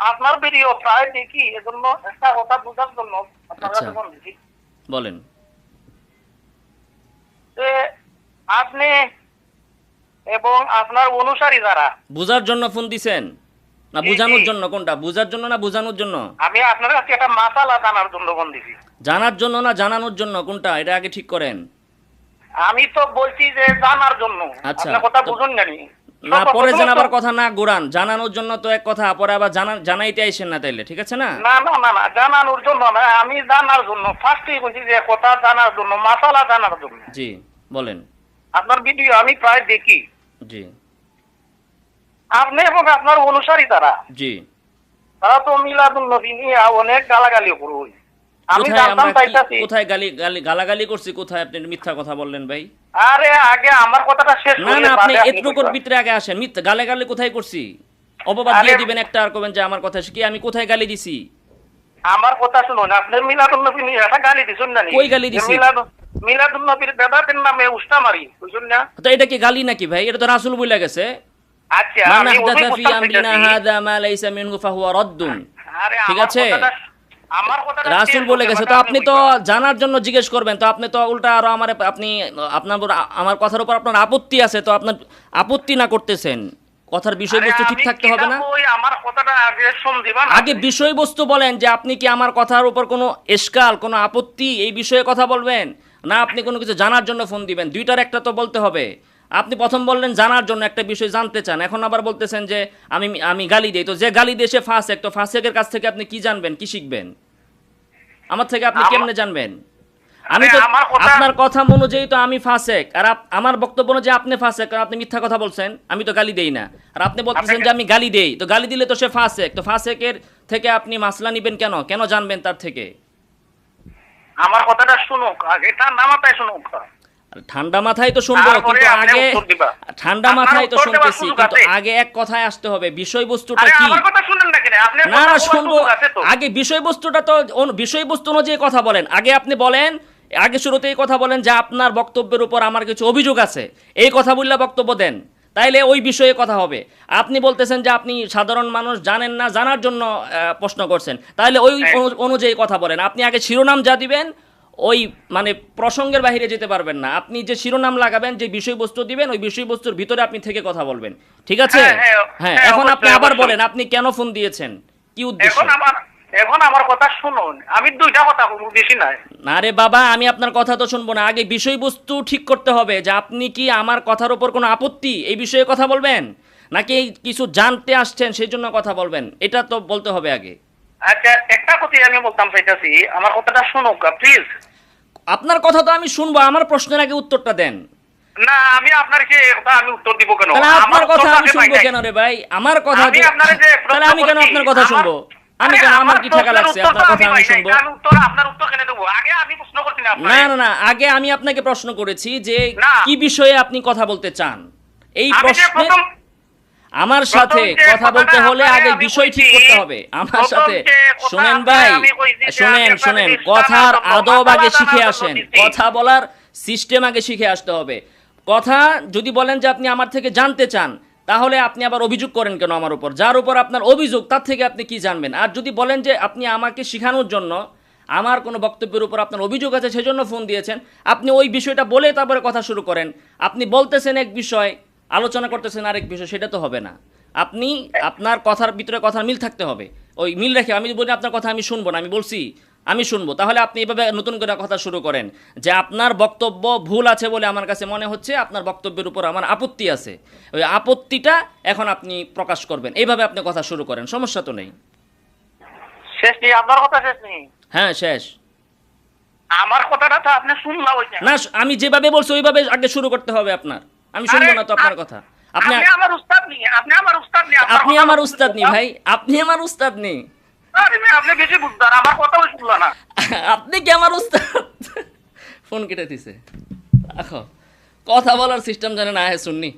আপনার ভিডিও প্রায় দেখি, এজন্য একটা কথা বোঝার জন্য আপনার আচ্ছা, কাছে ফোন দিছি বলেন। যে আপনি এবং আপনার অনুসারী যারা, বুঝার জন্য ফোন দিছেন না জি, বুঝানোর জি। জন্য? কোনটা, বুঝার জন্য না বুঝানোর জন্য? আমি আপনার কাছে একটা মাসালা জানার জন্য ফোন দিছি। জানার জন্য না জানানোর জন্য, কোনটা এটা আগে ঠিক করেন। আমি তো বলছি যে জানার জন্য। আচ্ছা, আপনার কথা তো বুঝুন জানি না পরে যেন প্রথমত- আবার কথা না ঘোরান। জানানোর জন্য তো এক কথা, পরে আবার জানাইতে আইসেন না, তাইলে ঠিক আছে না? না না না না, জানানোর জন্য না, আমি জানার জন্য ফার্স্টেই বলছি যে কথা জানার জন্য, মাসালা জানার জন্য। জি, বলেন। আপনার ভিডিও আমি প্রায় দেখি। জি আপনি এবং আপনার অনুসারী জি। তারা তো মিলাদুন নবী নিয়ে অনেক গালাগালি করুন। আমি কোথায় জানতাম আমরা চাইতাছি। কোথায় গালাগালি করছি? কোথায় আপনি মিথ্যা কথা বললেন ভাই? আরে আগে আমার কথাটা শেষ না করি, না, আপনি বাদে আপনি এটুকুর কইবেন। ভিতরে আগে আসেন। মিথ্যা গালাগালি কোথায় করছি? অপবাদ আরে দিয়ে দিবেন একটা, আর করবেন যে আমার কথা কি আমি কোথায় গালি দিছি? আমার কথা শুনুন, আপনি মিলাদুন নবী নিয়ে একটা গালি দিছেন না? কই গালি দিছি? মিলাদুন নবীর বেদাতের নামে উস্তা মারি, বুঝুন না? তো এটা কি গালি নাকি ভাই? এটা তো রাসূল বলে গেছে, আচ্ছা, মান আমি ওই আহদাথা ফি উস্তাদ আমরিনা চাইতাছি। হাযা মা লাইসা মিনহু ফাহুয়া রাদ্দুন। আরে ঠিক আমার আছে, আমার কথাটা রাসূল শেষ বলে করতে গেছে। হবে, তো আপনি তো কইবেন। জানার জন্য জিজ্ঞেস করবেন, তো আপনি তো উল্টা আরো আমার আপনি আপনার উপর আমার কথার উপর আপনার আপত্তি আছে, তো আপনার আপত্তি না করতেছেন। কথার বিষয়বস্তু আরে ঠিক আমি থাকতে হবে না? কিতাব বই, আমার কথাটা আগে শুনদিবা না? আগে বিষয়বস্তু বলেন যে আপনি কি আমার কথার উপর কোনো এশকাল, কোনো আপত্তি, এই বিষয়ে কথা বলবেন, না আপনি কোনো কিছু জানার জন্য ফোন দিবেন? দুইটার একটা তো বলতে হবে। আপনি প্রথম বললেন জানার জন্য, একটা বিষয় জানতে চান, এখন আবার বলতেছেন যে আমি আমি গালি দেই। তো যে গালি দিয়ে সে ফাসেক, তো ফাসেকের কাছ থেকে আপনি কি জানবেন, কি শিখবেন? আমার থেকে আপনি কেমনে জানবেন? আমি তো আমার কথা আপনার কথা অনুযায়ী তো আমি ফাসেক, আর আমার বক্তব্য অনুযায়ী আপনি ফাসেক, কারণ আপনি মিথ্যা কথা বলছেন। আমি তো গালি দেই না, আর আপনি বলতেছেন যে আমি গালি দেই। তো গালি দিলে তো সে ফাসেক, তো ফাসেকের থেকে আপনি মাসলা নিবেন কেন? কেন জানবেন তার থেকে? আমার কথাটা শুনুক, আগে ঠান্ডা মাথায় শুনুক। আর ঠান্ডা মাথায় তো শুনবো, তারপরে কিন্তু আপনি আগে উত্তর দিবা। ঠান্ডা আপনার মাথায় তো উত্তর দেওয়ার শুনতেছি, সুযোগ কিন্তু আছে। আগে এক কথায় আসতে হবে, বিষয়বস্তুটা আরে কি? আমার কথা শুনেন না কেন? আপনি না কথা না, বলার শুনবো। সুযোগ আছে তো। আগে বিষয়বস্তুটা তো বিষয়বস্তু অনুযায়ী কথা বলেন। আগে আপনি বলেন, আগে শুরুতেই কথা বলেন যে আপনার বক্তব্যের উপর আমার কিছু অভিযোগ আছে, এই কথা বললে বক্তব্য দেন, তাইলে ওই বিষয়ে কথা হবে। আপনি বলতেছেন যে আপনি সাধারণ মানুষ জানেন না, জানার জন্য প্রশ্ন করছেন, তাহলে ওই অনুযায়ী কথা বলেন। আপনি আগে শিরোনাম যা দিবেন, ওই মানে প্রসঙ্গের বাইরে যেতে পারবেন না। আপনি যে শিরোনাম লাগাবেন, যে বিষয়বস্তু দিবেন, ওই বিষয়বস্তুর ভিতরে আপনি থেকে কথা বলবেন, ঠিক আছে? হ্যাঁ, হ্যাঁ, হ্যাঁ, হ্যাঁ, এখন আপনি অবশ্যই, আবার অবশ্যই। বলেন আপনি কেন ফোন দিয়েছেন, কি উদ্দেশ্য? এখন আমার কথা শুনুন, আমি দুইটা কথা বলবো, বেশি নাই। না রে বাবা, আমি আপনার কথা তো শুনবো না। আগে বিষয়বস্তু ঠিক করতে হবে, যে আপনি কি আমার কথার উপর কোনো আপত্তি, এই বিষয়ে কথা বলবেন, নাকি কিছু জানতে আসছেন সেই জন্য কথা বলবেন, এটা তো বলতে হবে আগে। আচ্ছা, একটা কথাই আমি বলতাম চাইতাছি, আমার কথাটা শুনুক প্লিজ। আপনার কথা তো আমি শুনবো, আমার প্রশ্নের আগে উত্তরটা দেন। না, আমি আপনার কি কথা আমি উত্তর দিব কেন? তাহলে আমার আপনার কথা উত্তরটা আমি আগে পাই শুনবো নাই। কেন রে ভাই? আমার কথা আমি যে- আপনারে যে প্রশ্ন তাহলে আমি কেন করছি, আপনার কথা শুনবো? আমি কেন, আমার কি ঠেকা লাগছে আপনার কথা আমি শুনবো? আপনার উত্তর কেন দেবো? আগে আমি প্রশ্ন করছি না না আপনারে। না না, আগে আমি আপনাকে প্রশ্ন করেছি যে না। কি বিষয়ে আপনি কথা বলতে চান, এই আমি যে প্রশ্নে প্রথম আমার সাথে যে কথা বলতে কথাটা হলে আপনারে আগে আমি বিষয় ঠিক কইছি, করতে হবে আমার প্রথম সাথে। যে কথা শুনেন আপনারে ভাই, আমি কইছি যে শুনেন আমি শুনেন, আপনাদের কথার ইসলামের জন্য, আদব আগে মাসালা শিখে জানার আসেন, জন্য দিছি। কথা বলার সিস্টেম আগে শিখে আসতে হবে। কথা যদি বলেন যে আপনি আমার থেকে জানতে চান, তাহলে আপনি আবার অভিযোগ করেন কেন আমার উপর? যার উপর আপনার অভিযোগ তার থেকে আপনি কি জানবেন? আর যদি বলেন যে আপনি আমাকে শেখানোর জন্য, আমার কোনো বক্তব্যের উপর আপনার অভিযোগ আছে সেজন্য ফোন দিয়েছেন, আপনি ওই বিষয়টা বলে তারপরে কথা শুরু করেন। আপনি বলতেছেন এক বিষয়, আলোচনা করতেছেন আরেক বিষয়, সেটা তো হবে না। আপনি আপনার কথার ভিতরে কথার মিল থাকতে হবে, ওই মিল রেখে। আমি বলি আপনার কথা আমি শুনবো না, আমি বলছি আমি শুনবো, তাহলে আপনি এভাবে নতুন করে কথা শুরু করেন যে আপনার বক্তব্য ভুল আছে বলে আমার কাছে মনে হচ্ছে, আপনার বক্তব্যের উপর আমার আপত্তি আছে, ওই আপত্তিটা এখন আপনি প্রকাশ করবেন, এইভাবে আপনি কথা শুরু করেন, সমস্যা তো নেই। শেষ নেই, আপনার কথা শেষ নেই। হ্যাঁ শেষ। আমার কথাটা তো আপনি শুনলাম ওইটা। না, আমি যেভাবে বলছি ওইভাবে আগে শুরু করতে হবে আপনার। আমি শুনবো না তো আপনার কথা। আপনি আপনি আমার উস্তাদ নেই, আপনি আমার উস্তাদ নেই। আপনি আমার উস্তাদ নেই ভাই, আপনি আমার উস্তাদ নেই। আরে ভাই, আপনি বেশি বুঝদার, আমার কথাও শুনলা না। আপনি কি আমার উস্তাদ? ফোন কেটে দিছে। দেখো, কথা বলার সিস্টেম জানে না, শুননি।